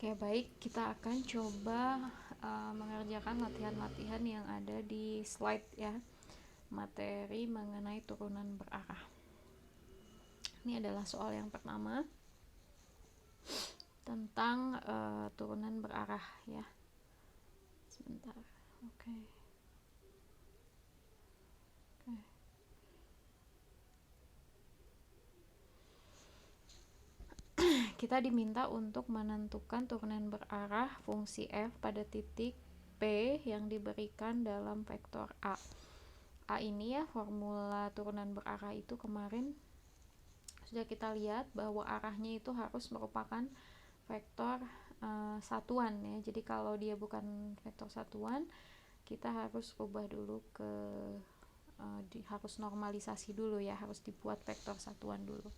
Ya baik, kita akan coba mengerjakan latihan-latihan yang ada di slide ya, materi mengenai turunan berarah. Ini adalah soal yang pertama tentang turunan berarah ya. Sebentar, oke. Kita diminta untuk menentukan turunan berarah fungsi f pada titik P yang diberikan dalam vektor A. A ini ya, formula turunan berarah itu kemarin sudah kita lihat bahwa arahnya itu harus merupakan vektor satuan ya. Jadi kalau dia bukan vektor satuan, kita harus ubah dulu ke harus normalisasi dulu ya, harus dibuat vektor satuan dulu.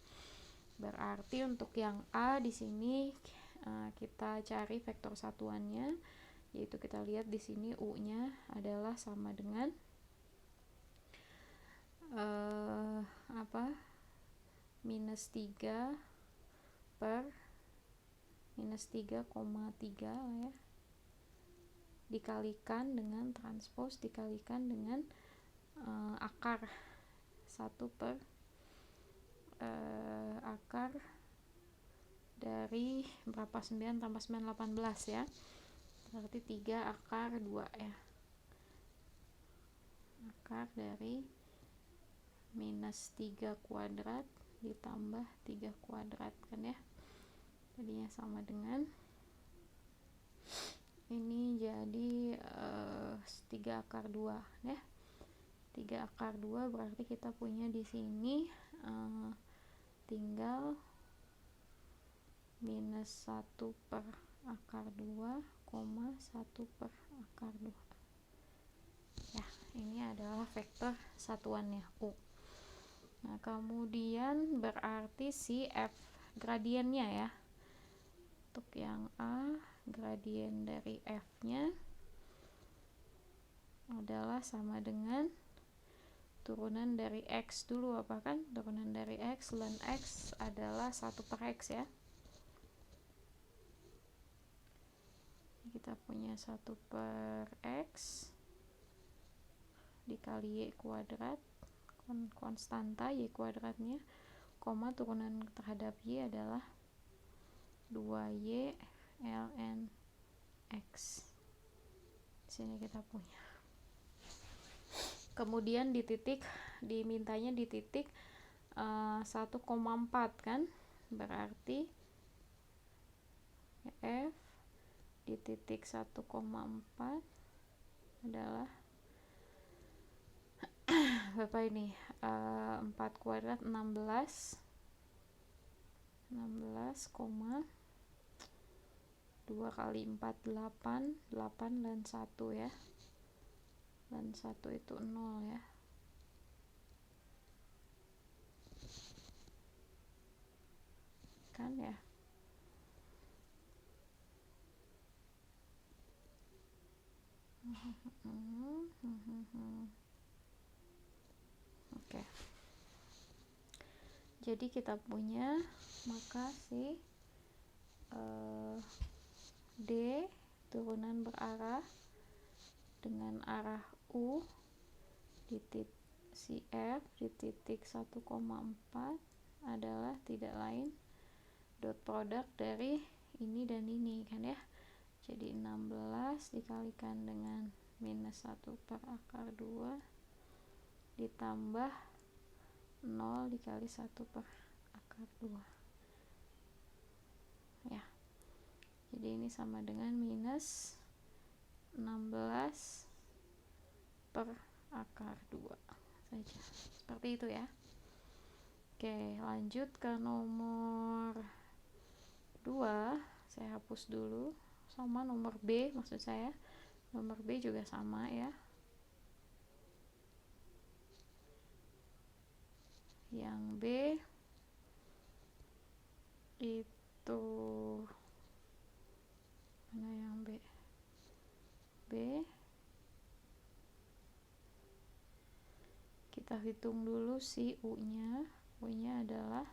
Berarti untuk yang A di sini kita cari vektor satuannya, yaitu kita lihat di sini U-nya adalah sama dengan minus 3 per minus 3,3 ya, dikalikan dengan transpose dikalikan dengan akar 1 per akar dari berapa, 9 tambah 9 18 ya, berarti 3 akar 2 ya, akar dari minus 3 kuadrat ditambah 3 kuadrat kan ya, jadinya sama dengan ini jadi 3 akar 2 ya. 3 akar 2 berarti kita punya di sini tinggal minus 1 per akar 2, 1 per akar 2 ya. Ini adalah vektor satuannya U. Nah kemudian berarti si F gradiennya ya, untuk yang A gradien dari F nya adalah sama dengan turunan dari X dulu, apa kan, turunan dari X, ln X adalah 1 per X ya. Kita punya 1 per X dikali Y kuadrat, konstanta Y kuadratnya, koma turunan terhadap Y adalah 2Y ln X. Di sini kita punya. Kemudian di titik, dimintanya di titik 1,4 kan, berarti F di titik 1,4 adalah berapa ini, 4 kuadrat 16, 2 kali 4 8 dan 1 ya, dan 1 itu 0 ya, kan ya. Oke. Jadi kita punya, maka si D turunan berarah dengan arah U di titik si F di titik 1,4 adalah tidak lain dot produk dari ini dan ini kan ya. Jadi 16 dikalikan dengan minus 1 per akar 2 ditambah 0 dikali 1 per akar 2 ya. Jadi ini sama dengan minus 16 per akar 2 saja, seperti itu ya. Oke, lanjut ke nomor 2. Saya hapus dulu, sama nomor B, maksud saya nomor B juga sama ya. Yang B itu mana yang B? B kita hitung dulu si U-nya. U-nya adalah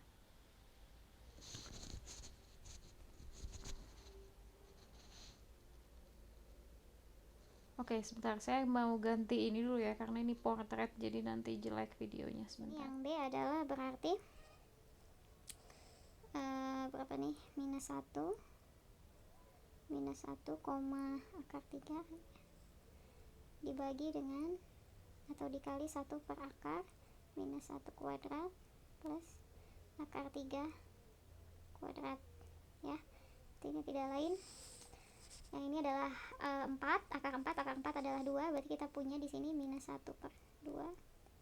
Oke, sebentar, saya mau ganti ini dulu ya, karena ini portrait jadi nanti jelek videonya. Sebentar. Yang B adalah berarti berapa nih, minus 1 koma akar 3 dibagi dengan atau dikali 1 per akar minus 1 kuadrat plus akar 3 kuadrat ya. Ini tidak lain, yang ini adalah 4, akar 4 adalah 2, berarti kita punya di sini minus 1 per 2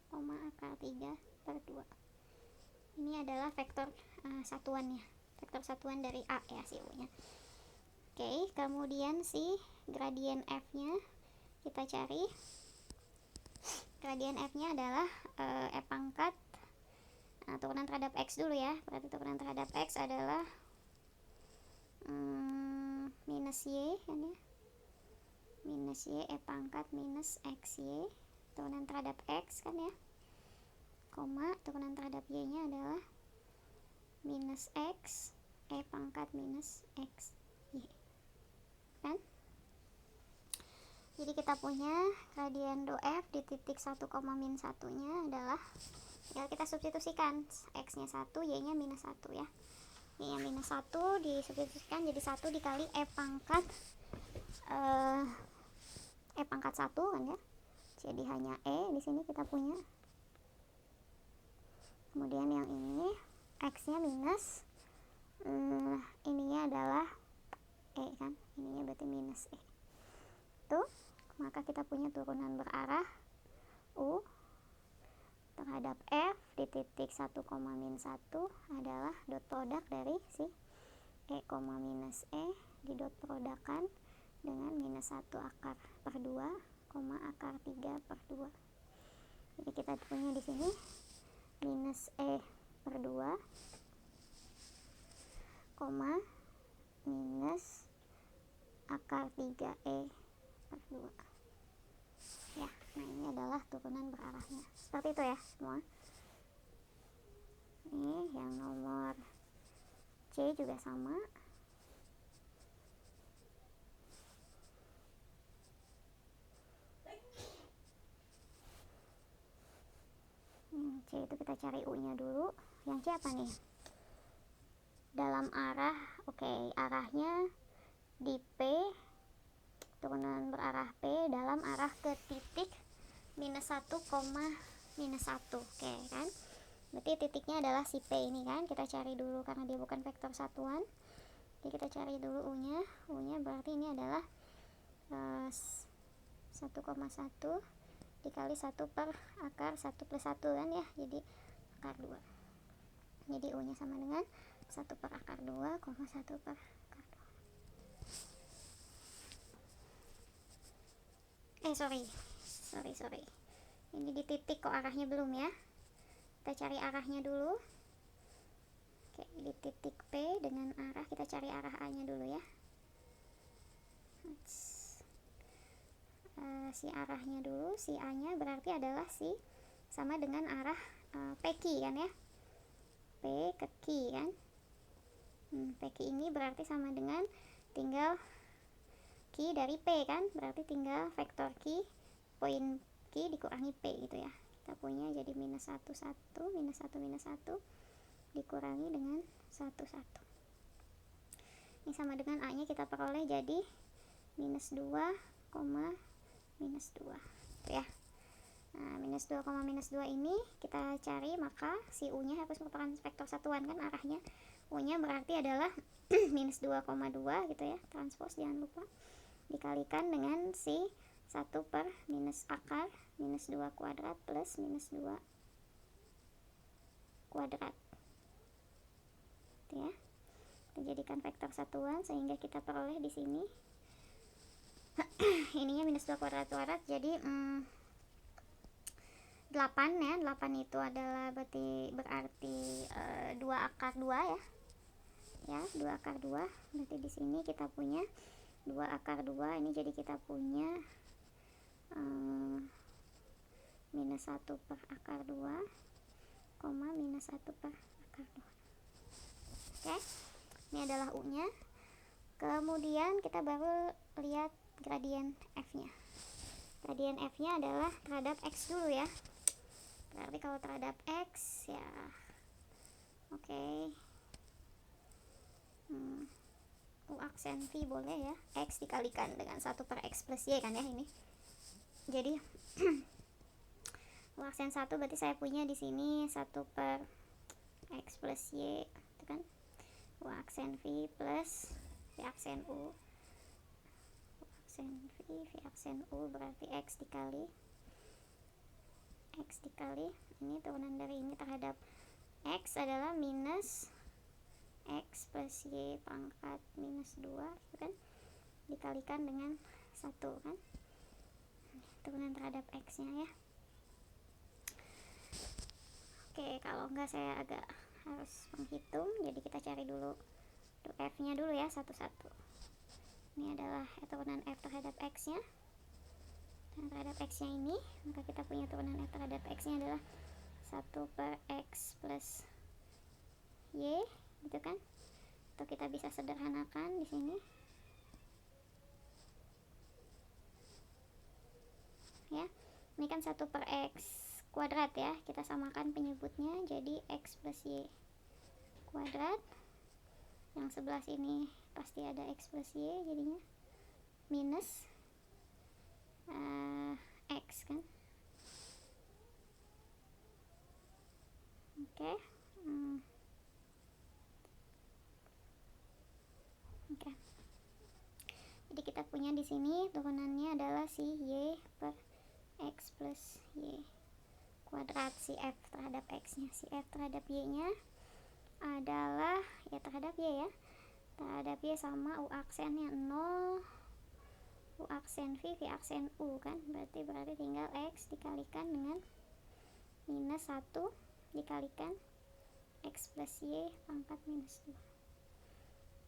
koma akar 3 per 2. Ini adalah vektor satuannya, vektor satuan dari A ya, si U nya. Oke, kemudian si gradien F nya kita cari. Gradien F nya adalah E pangkat turunan terhadap X dulu ya, berarti turunan terhadap X adalah minus Y kan ya, minus Y E pangkat minus XY turunan terhadap X kan ya, koma turunan terhadap Y nya adalah minus X E pangkat minus XY kan. Jadi kita punya gradien do F di titik 1, min 1 nya adalah, tinggal kita substitusikan, X nya 1, Y nya minus 1 ya. Y nya minus 1 disubstitusikan jadi 1 dikali E pangkat 1 kan ya. Jadi hanya E di sini kita punya. Kemudian yang ini X nya minus ininya adalah E kan, ininya berarti minus E. Tuh, maka kita punya turunan berarah U terhadap F di titik 1, min 1 adalah dot produk dari si E, minus E di dot produkan dengan minus 1 akar per 2, akar 3 per 2. Jadi kita punya di sini minus E per 2, minus akar 3E per 2 ya. Nah, ini adalah turunan berarahnya, seperti itu ya semua. Ini yang nomor C juga sama. Yang C itu kita cari U nya dulu. Yang C apa nih? Dalam arah, oke, arahnya di P, turunan berarah P dalam arah ke titik minus 1, minus 1. Oke kan, berarti titiknya adalah si P ini kan, kita cari dulu karena dia bukan vektor satuan. Jadi kita cari dulu U nya. U nya berarti ini adalah 1,1 dikali 1 per akar 1 plus 1 kan ya, jadi akar 2. Jadi U nya sama dengan 1 per akar 2, 1 per akar 2. Sorry. Ini di titik kok arahnya belum ya. Kita cari arahnya dulu. Oke, di titik P dengan arah, kita cari arah A nya dulu ya. Si arahnya dulu, si A nya berarti adalah si sama dengan arah PQ kan ya. P ke Q kan. PQ ini berarti sama dengan tinggal Q dari P kan, berarti tinggal vektor Q, poin Q dikurangi P gitu ya. Kita punya jadi minus 1, 1, minus 1, minus 1 dikurangi dengan 1, 1. Ini sama dengan A nya kita peroleh jadi minus 2, minus 2 ya. Nah, minus 2, minus 2 ini kita cari, maka si U nya harus merupakan vektor satuan kan arahnya. U nya berarti adalah minus 2,2 gitu ya, transpose jangan lupa, dikalikan dengan si 1 per minus akar minus 2 kuadrat plus minus 2 kuadrat ya. Kita jadikan vektor satuan sehingga kita peroleh di sini ininya minus 2 kuadrat jadi 8 ya. 8 itu adalah berarti 2 akar 2 ya. Ya, 2 akar 2. Berarti di sini kita punya 2 akar 2. Ini jadi kita punya minus 1 per akar 2, minus 1 per akar 2. Oke. Ini adalah U nya. Kemudian kita baru lihat gradien F nya. Gradien F nya adalah terhadap X dulu ya, berarti kalau terhadap X ya oke. U aksen V boleh ya, X dikalikan dengan 1 per X plus Y kan ya ini. Jadi U aksen 1 berarti saya punya di sini 1 per X plus Y itu kan. U aksen V plus V aksen U. U aksen V aksen U berarti X dikali ini turunan dari ini terhadap X adalah minus X plus Y pangkat minus 2 gitu kan, dikalikan dengan 1 kan, turunan terhadap X nya ya. Oke, kalau enggak saya agak harus menghitung, jadi kita cari dulu untuk F nya dulu ya satu-satu. Ini adalah turunan F terhadap X nya, dan terhadap X nya ini, maka kita punya turunan F terhadap X nya adalah 1 per X plus Y gitu kan. Atau kita bisa sederhanakan di sini ya, ini kan 1 per X kuadrat ya, kita samakan penyebutnya jadi X plus Y kuadrat, yang sebelah sini pasti ada X plus Y jadinya minus X kan. Oke. Oke. Jadi kita punya di sini turunannya adalah si Y per X plus Y kuadrat, si F terhadap X nya. Si F terhadap Y nya adalah ya terhadap Y ya, terhadap Y sama U aksennya 0, U aksen V aksen U kan, berarti tinggal X dikalikan dengan minus 1 dikalikan X plus Y pangkat minus 2.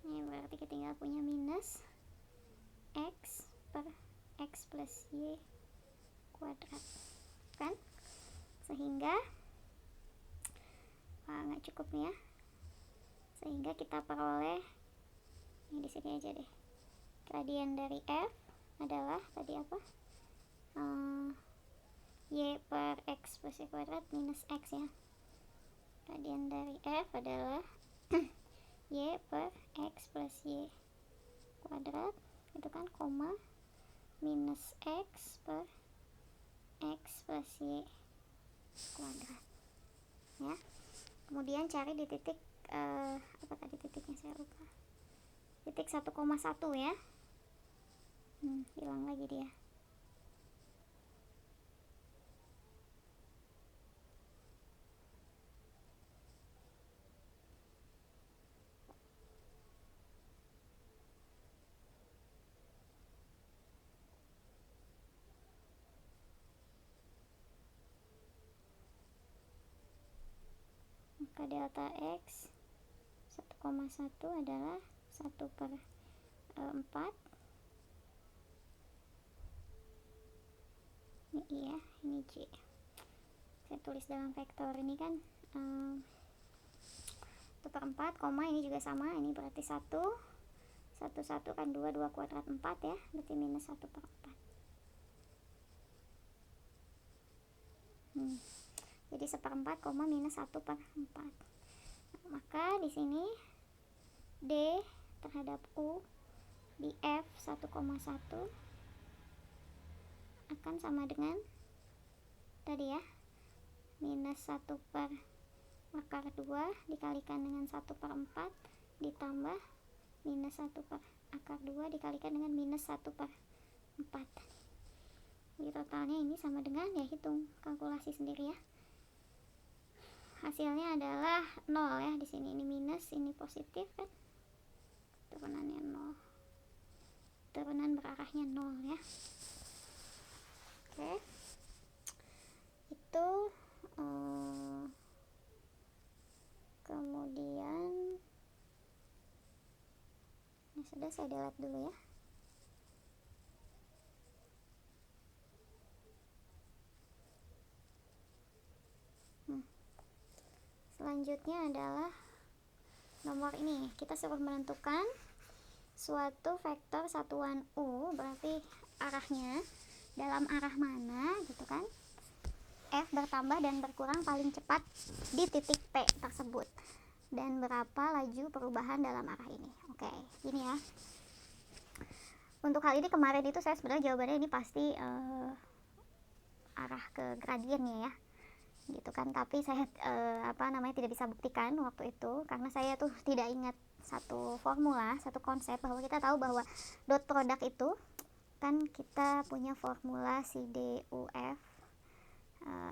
Ini berarti kita tinggal punya minus X per X plus Y kuadrat kan, sehingga nggak cukup nih ya, sehingga kita peroleh ini di sini aja deh, gradien dari F adalah tadi apa, Y per X plus Y kuadrat minus X ya. Gradien dari F adalah Y per X plus Y kuadrat itu kan, koma minus X per X plus Y kuadrat ya. Kemudian cari di titik apa tadi titiknya saya lupa, titik 1,1 ya. Hilang lagi dia. Maka delta X 1,1 adalah 1 per 4. Ini I ya, ini J. Saya tulis dalam vektor ini kan 1 per 4, koma ini juga sama, ini berarti 1 kan 2 kuadrat 4 ya, berarti minus 1 per 4. Jadi 1/4, minus 1 per 4. Maka di sini D terhadap U di F 1,1 akan sama dengan tadi ya, minus 1 per akar 2 dikalikan dengan 1 per 4 ditambah minus 1 per akar 2 dikalikan dengan minus 1 per 4. Jadi totalnya ini sama dengan, ya hitung, kalkulasi sendiri ya. Hasilnya adalah 0 ya, di sini ini minus, ini positif kan. Turunannya 0. Turunan berarahnya 0 ya. Oke. Itu kemudian ini sudah, saya delete dulu ya. Selanjutnya adalah nomor ini, kita suruh menentukan suatu vektor satuan U, berarti arahnya dalam arah mana gitu kan F bertambah dan berkurang paling cepat di titik P tersebut, dan berapa laju perubahan dalam arah ini. Oke, gini ya. Untuk hal ini kemarin itu saya sebenarnya jawabannya ini pasti arah ke gradiennya ya, gitu kan. Tapi saya tidak bisa buktikan waktu itu karena saya tuh tidak ingat satu formula, satu konsep, bahwa kita tahu bahwa dot product itu kan kita punya formula si DUF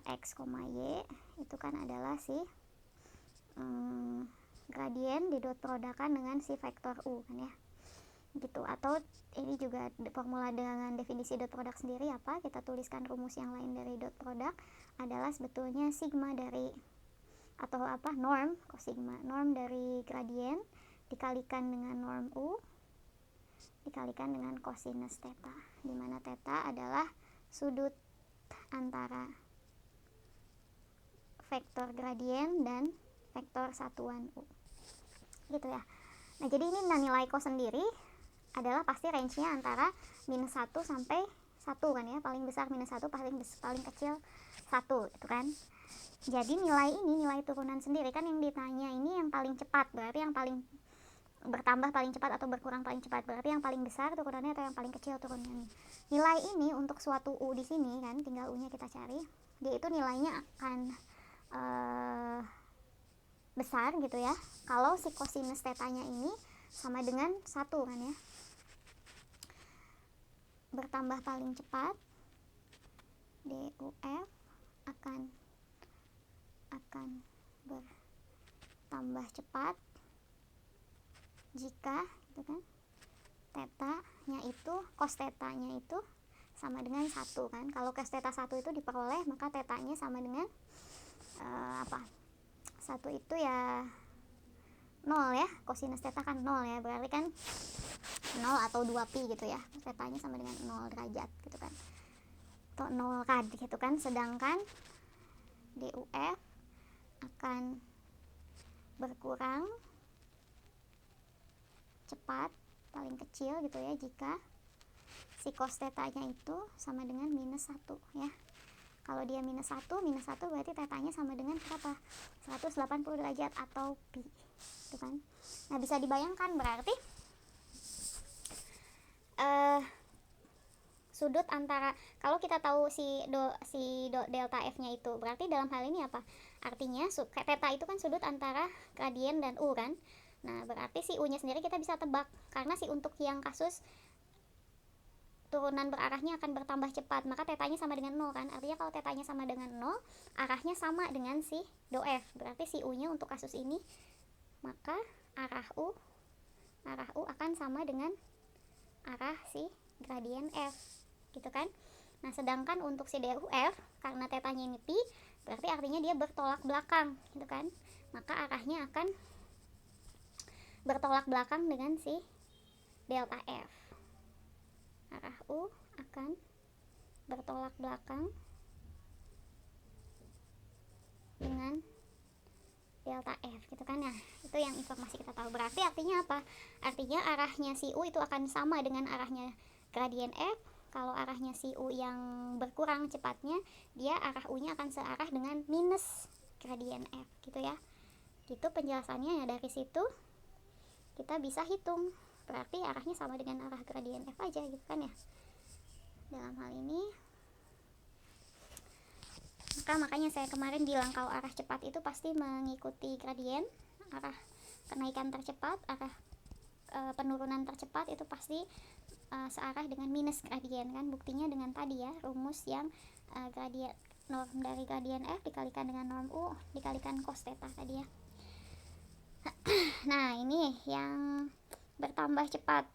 X, Y itu kan adalah si gradien di dot product kan dengan si vektor U kan ya, gitu. Atau ini juga formula dengan definisi dot product sendiri apa, kita tuliskan rumus yang lain dari dot product adalah sebetulnya sigma dari atau norm sigma, norm dari gradien dikalikan dengan norm U dikalikan dengan kosinus theta, di mana theta adalah sudut antara vektor gradien dan vektor satuan U, gitu ya. Nah, jadi ini nilai cos sendiri adalah pasti range-nya antara minus 1 sampai 1 kan ya, paling besar minus 1, paling kecil 1 gitu kan. Jadi nilai turunan sendiri kan yang ditanya ini yang paling cepat, berarti yang paling bertambah paling cepat atau berkurang paling cepat, berarti yang paling besar turunannya atau yang paling kecil turunannya. Nilai ini untuk suatu U di sini kan, tinggal U-nya kita cari, dia itu nilainya akan besar gitu ya kalau si kosinus tetanya ini sama dengan 1 kan ya. Bertambah paling cepat DUF akan bertambah cepat jika gitu kan tetanya itu cos tetanya itu sama dengan 1 kan. Kalau cos teta 1 itu diperoleh, maka tetanya sama dengan 1 itu ya 0 ya, kosinus theta kan 0 ya, berarti kan 0 atau 2pi gitu ya, tetanya sama dengan 0 derajat gitu kan, atau 0 rad gitu kan. Sedangkan DUF akan berkurang cepat paling kecil gitu ya jika si cos tetanya itu sama dengan minus 1 ya. Kalau dia minus 1 berarti tetanya sama dengan berapa? 180 derajat atau pi gitu kan. Nah, bisa dibayangkan berarti sudut antara, kalau kita tahu si delta F nya itu, berarti dalam hal ini apa? Artinya theta itu kan sudut antara gradien dan U kan. Nah, berarti si U nya sendiri kita bisa tebak, karena si untuk yang kasus turunan berarahnya akan bertambah cepat, maka tetanya sama dengan 0 kan. Artinya kalau tetanya sama dengan 0, arahnya sama dengan si do F. Berarti si U-nya untuk kasus ini, maka arah U akan sama dengan arah si gradien F, gitu kan. Nah, sedangkan untuk si DUF, karena tetanya ini pi, berarti artinya dia bertolak belakang, gitu kan. Maka arahnya akan bertolak belakang dengan si delta F. Arah U akan bertolak belakang dengan delta F gitu kan ya. Itu yang informasi kita tahu. Berarti artinya apa? Artinya arahnya si U itu akan sama dengan arahnya gradien F. Kalau arahnya si U yang berkurang cepatnya, dia arah U-nya akan searah dengan minus gradien F gitu ya. Gitu penjelasannya ya. Dari situ kita bisa hitung, berarti arahnya sama dengan arah gradien F aja gitu kan ya. Dalam hal ini makanya saya kemarin bilang kalau arah cepat itu pasti mengikuti gradien, arah kenaikan tercepat, arah penurunan tercepat itu pasti searah dengan minus gradien kan. Buktinya dengan tadi ya, rumus yang gradien norm dari gradien F dikalikan dengan norm U dikalikan cos theta tadi ya. Nah, ini yang bertambah cepat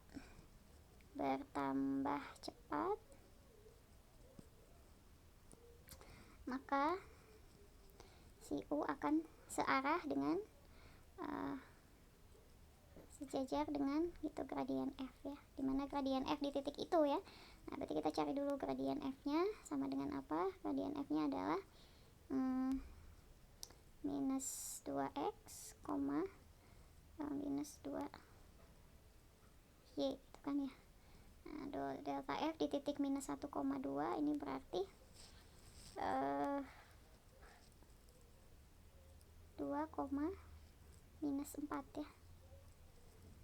maka si U akan searah dengan sejajar dengan gitu gradien F ya, dimana gradien F di titik itu ya. Nah, berarti kita cari dulu gradien F nya sama dengan apa. Gradien F nya adalah minus 2x, minus 2y itu kan ya. Nah, delta F di titik minus 1,2, ini berarti 2, minus 4 ya.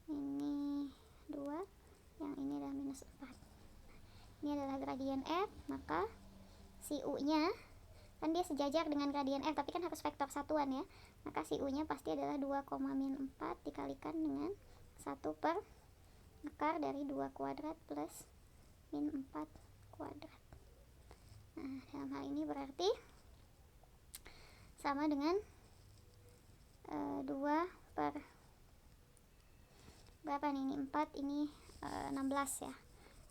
Ini 2, yang ini adalah minus 4. Ini adalah gradien F, maka si U-nya kan dia sejajar dengan gradien F, tapi kan harus vektor satuan ya. Maka si U-nya pasti adalah 2, min 4 dikalikan dengan 1 per akar dari 2 kuadrat plus min 4 kuadrat. Nah, dalam hal ini berarti sama dengan 2 per berapa nih, ini 4, ini 16 ya,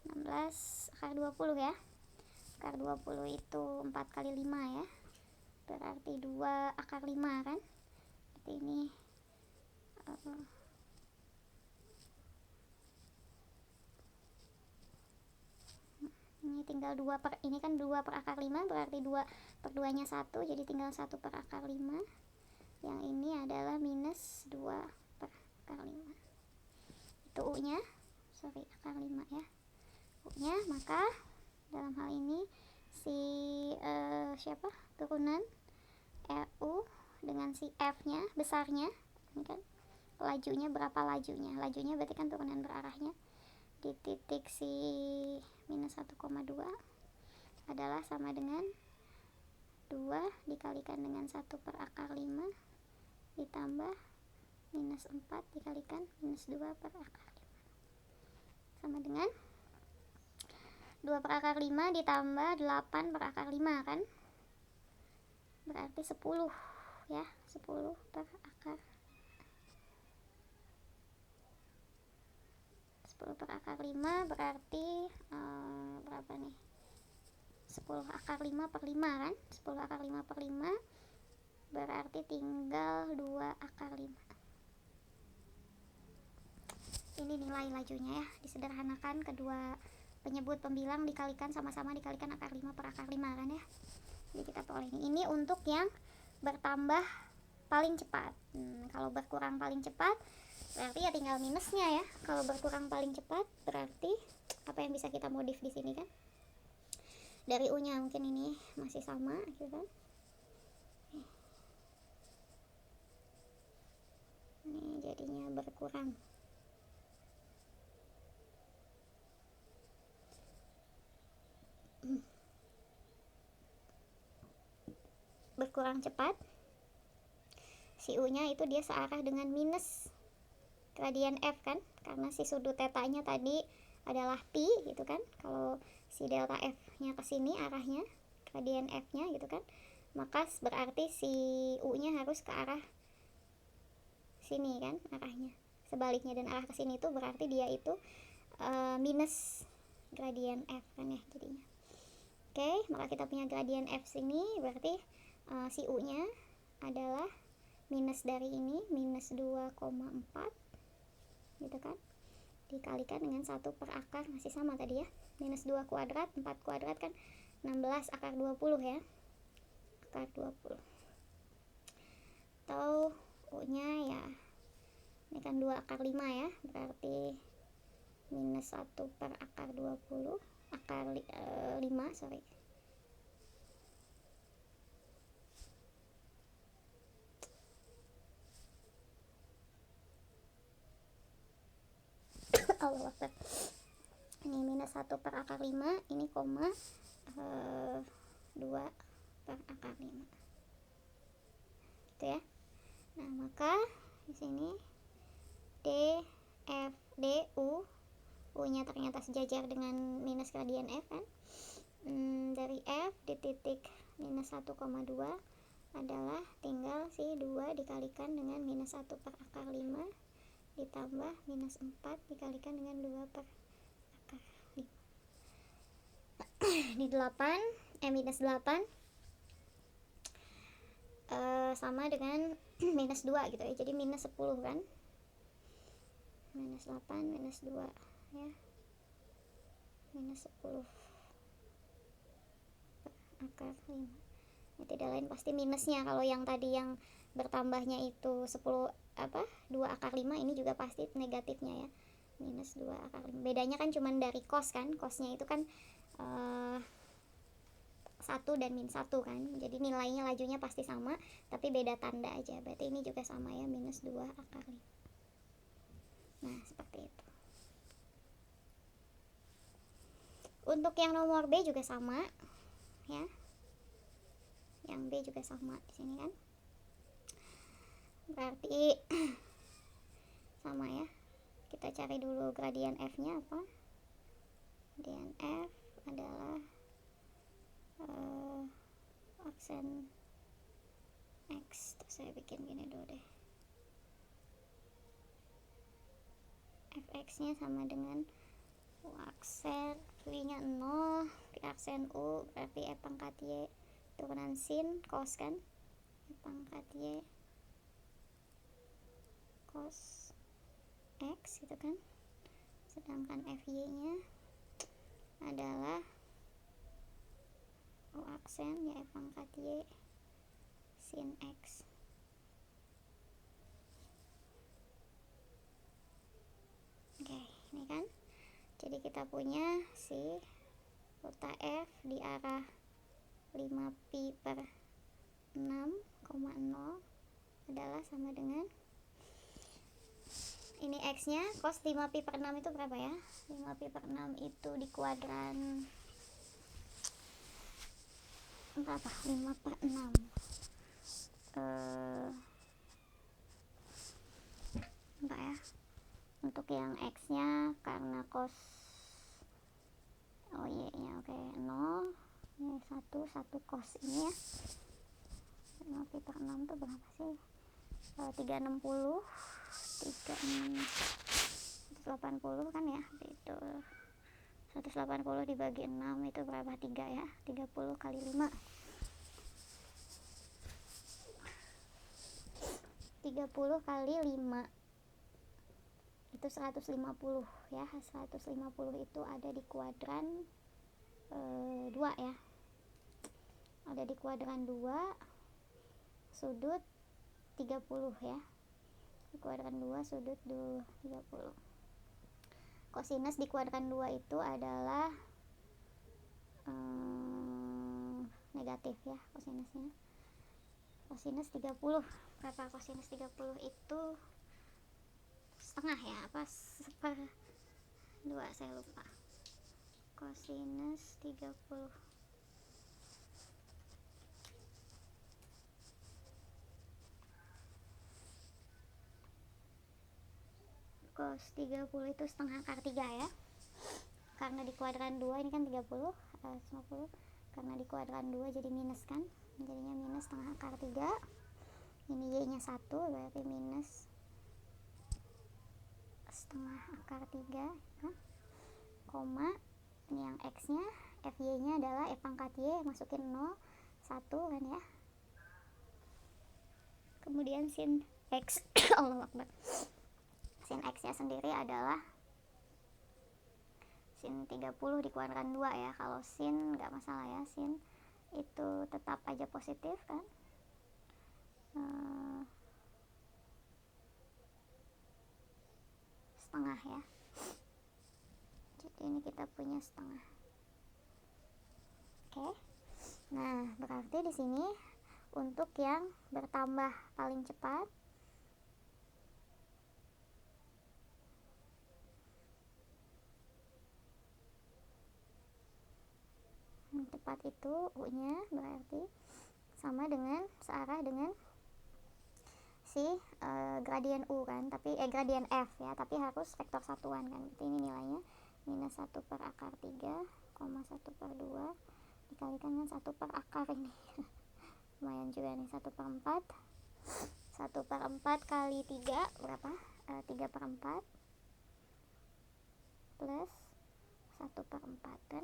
16 akar 20 ya. Akar 20 itu 4 kali 5 ya, berarti 2 akar 5 kan. Berarti ini ini tinggal 2 per, ini kan 2 per akar 5, berarti 2 per 2 nya 1, jadi tinggal 1 per akar 5. Yang ini adalah minus 2 per akar 5. Itu U-nya, akar 5 ya, U-nya. Maka dalam hal ini si turunan U dengan si F-nya, besarnya, ini kan lajunya, berapa lajunya? Lajunya berarti kan turunan berarahnya di titik si minus 1,2 adalah sama dengan 2 dikalikan dengan 1 per akar 5 ditambah minus 4 dikalikan minus 2 per akar 5 sama dengan 2 per akar 5 ditambah 8 per akar 5 kan, berarti 10 ya, 10 per akar 10 per akar 5 berarti berapa nih, 10 akar 5 per 5 kan, 10 akar 5 per 5 berarti tinggal 2 akar 5. Ini nilai lajunya ya, disederhanakan kedua penyebut pembilang dikalikan sama-sama dikalikan akar 5 per akar 5 kan ya. Jadi kita peroleh ini untuk yang bertambah paling cepat. Kalau berkurang paling cepat berarti ya tinggal minusnya ya. Kalau berkurang paling cepat berarti apa yang bisa kita modif di sini kan? Dari U-nya mungkin ini masih sama gitu kan. Ini jadinya berkurang. Berkurang cepat. Si U-nya itu dia searah dengan minus gradien F kan, karena si sudut tetanya tadi adalah pi gitu kan. Kalau si delta F-nya ke sini arahnya gradien F-nya gitu kan, maka berarti si U-nya harus ke arah sini kan arahnya. Sebaliknya, dan arah ke sini itu berarti dia itu minus gradien F kan ya jadinya. Oke, maka kita punya gradien F sini berarti si U-nya adalah minus dari ini, minus 2,4 gitu kan, dikalikan dengan 1 per akar, masih sama tadi ya, minus 2 kuadrat, 4 kuadrat kan 16 akar 20 ya, akar 20. Atau U-nya ya, ini kan 2 akar 5 ya, berarti minus 1 per akar 20, akar 5 sorry. Allah Akbar. Ini minus 1 per akar 5, ini koma 2 per akar 5 gitu ya. Nah, maka di sini D, F, D, U-nya ternyata sejajar dengan minus gradien F kan. Dari F di titik minus 1,2 adalah tinggal si 2 dikalikan dengan minus 1 per akar 5 ditambah minus 4 dikalikan dengan 2 per akar 5. Ini 8, minus 8 sama dengan minus 2 gitu ya, jadi minus 10 kan, minus 8 minus 2 ya, minus 10 per akar 5 ya, tidak lain pasti minusnya. Kalau yang tadi yang bertambahnya itu 2 akar 5, ini juga pasti negatifnya ya, minus 2 akar 5. Bedanya kan cuma dari cos kan, cosnya itu kan 1 dan min 1 kan, jadi nilainya lajunya pasti sama tapi beda tanda aja. Berarti ini juga sama ya, minus 2 akar 5. Nah seperti itu. Untuk yang nomor B juga sama ya, yang B juga sama di sini kan, berarti sama ya. Kita cari dulu gradien F nya apa. Gradien F adalah aksen X. Terus saya bikin gini dulu deh, fx nya sama dengan aksen V nya 0, aksen U berarti E pangkat Y turunan sin cos kan, E pangkat Y cos X gitu kan. Sedangkan Fy nya adalah O aksen ya E pangkat Y sin X. Oke, ini kan. Jadi kita punya si delta F di arah 5pi per 6,0 adalah sama dengan, ini X nya cos 5pi per 6 itu berapa ya? 5pi per 6 itu di kuadran berapa? 5 per 6 enggak ya. Untuk yang X nya karena cos Y nya oke 0, ini 1 cos ini ya, 5pi per 6 itu berapa sih? 360 180 kan ya, itu 180 dibagi 6 itu berapa? 3 ya, 30 kali 5 30 kali 5 itu 150 ya. 150 itu ada di kuadran 2 ya, ada di kuadran 2 sudut 30 ya, di kuadran 2 sudut 30. Kosinus di kuadran 2 itu adalah negatif ya kosinusnya. Kosinus 30 berapa? Kosinus 30 itu setengah ya, apa seper 2 saya lupa. Kosinus 30 cos 30 itu setengah akar 3 ya, karena di kuadran 2 ini kan 30 50, karena di kuadran 2 jadi minus kan, jadinya minus setengah akar 3. Ini Y nya 1 berarti minus setengah akar 3 kan? Koma, ini yang X nya, Fy nya adalah E pangkat Y, masukin 0 1 kan ya, kemudian sin X Allah Akbar, sin X nya sendiri adalah sin 30 di kuadran 2 ya. Kalau sin nggak masalah ya, sin itu tetap aja positif kan, setengah ya. Jadi ini kita punya setengah. Oke. Nah, berarti di sini untuk yang bertambah paling cepat itu U-nya berarti sama dengan searah dengan si gradien U kan, tapi gradien F ya, tapi harus vektor satuan kan. Berarti ini nilainya minus 1 per akar 3, 1 per 2 dikalikan dengan 1 per akar ini lumayan juga nih, 1 per 4. 1 per 4 kali 3 berapa? 3 per 4 plus 1 per 4 kan.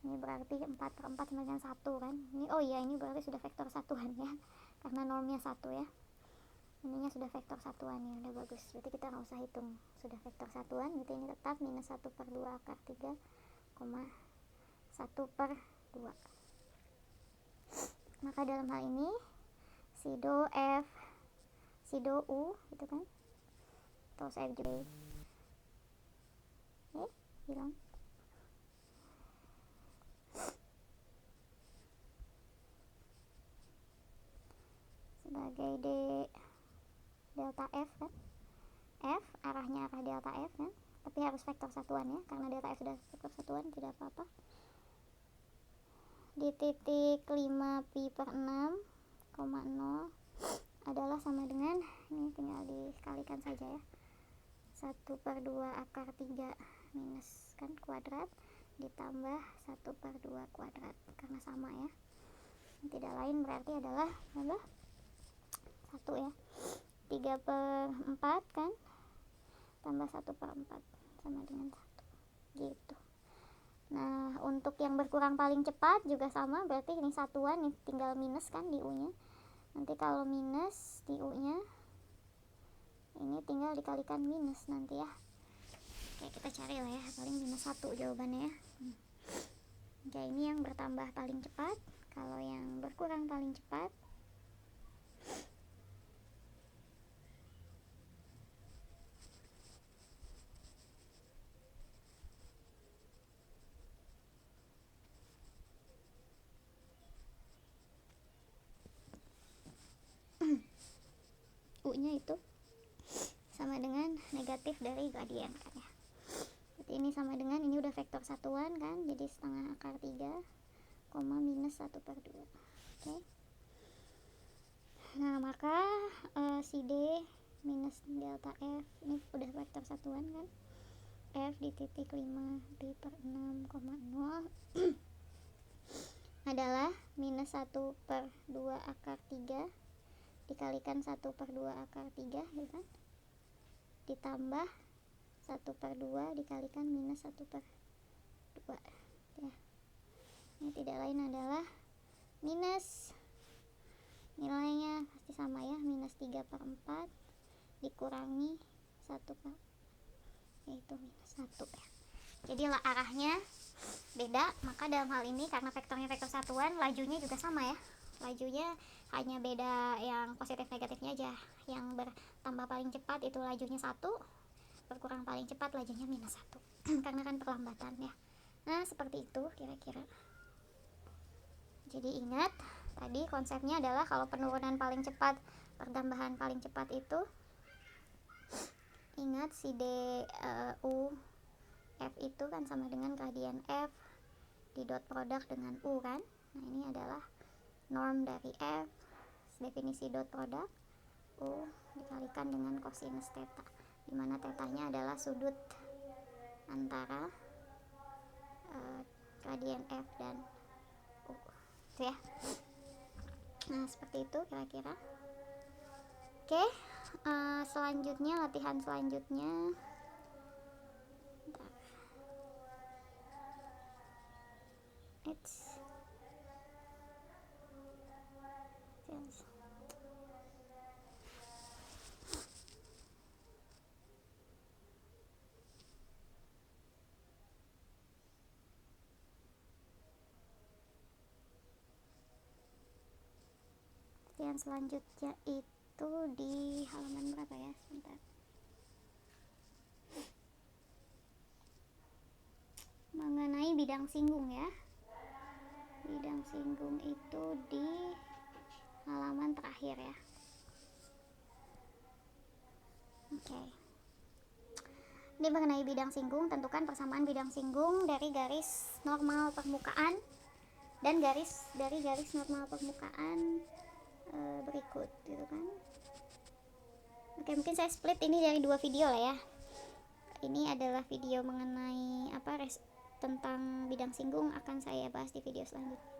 Ini berarti 4 per 4 sama dengan 1 kan. Ini oh iya, ini berarti sudah vektor satuan ya, karena normnya 1 ya. Ininya sudah vektor satuan ya, udah bagus. Berarti kita nggak usah hitung, sudah vektor satuan. Berarti ini tetap minus 1 per 2 akar 3, 1 per 2. Maka dalam hal ini si do F, si do U gitu kan, atau saya juga hilang. Sebagai delta F kan, F arahnya arah delta F kan, tapi harus vektor satuan ya, karena delta F sudah vektor satuan tidak apa-apa. Di titik 5 pi per 6,0 adalah sama dengan, ini tinggal dikalikan saja ya, 1/2 akar 3 minus kan kuadrat ditambah 1/2 kuadrat, karena sama ya, tidak lain berarti adalah 1 ya, 3/4 kan tambah 1/4 sama dengan 1 gitu. Nah, untuk yang berkurang paling cepat juga sama, berarti ini satuan, ini tinggal minus kan di U-nya. Nanti kalau minus di U-nya, ini tinggal dikalikan minus nanti ya. Oke, kita cari lah ya, paling minus 1 jawabannya ya. Oke, ini yang bertambah paling cepat. Kalau yang berkurang paling cepat, U-nya itu sama dengan negatif dari gradien kan ya. Berarti ini sama dengan, ini udah vektor satuan kan, jadi setengah akar 3, minus 1/2. Oke. Nah, maka si D minus delta F, ini udah vektor satuan kan, F di titik 5 pi per 6,0 adalah minus 1/2 akar 3 dikalikan 1/2 akar 3 gitu kan, ditambah 1/2 dikalikan minus 1/2 ya. Ini tidak lain adalah minus, nilainya pasti sama ya, minus 3/4 dikurangi 1 yaitu minus 1 ya. Jadi arahnya beda, maka dalam hal ini karena vektornya vektor satuan, lajunya juga sama ya. Lajunya hanya beda yang positif negatifnya aja. Yang bertambah paling cepat itu lajunya 1, berkurang paling cepat lajunya minus 1 karena kan perlambatan ya. Nah, seperti itu kira-kira. Jadi ingat, tadi konsepnya adalah kalau penurunan paling cepat, pertambahan paling cepat itu, ingat si U F itu kan sama dengan gradien F di dot produk dengan U kan. Nah, ini adalah norm dari F, definisi dot produk U dikalikan dengan kosinus theta, dimana tetanya adalah sudut antara gradien F dan U itu ya. Nah, seperti itu kira-kira. Oke, selanjutnya, latihan selanjutnya, latihan selanjutnya itu di halaman berapa ya, sebentar, mengenai bidang singgung ya. Bidang singgung itu di halaman terakhir ya. Oke. Ini mengenai bidang singgung, tentukan persamaan bidang singgung dari garis normal permukaan dan dari garis normal permukaan berikut gitu kan. Oke, mungkin saya split ini dari 2 video lah ya. Ini adalah video mengenai tentang bidang singgung, akan saya bahas di video selanjutnya.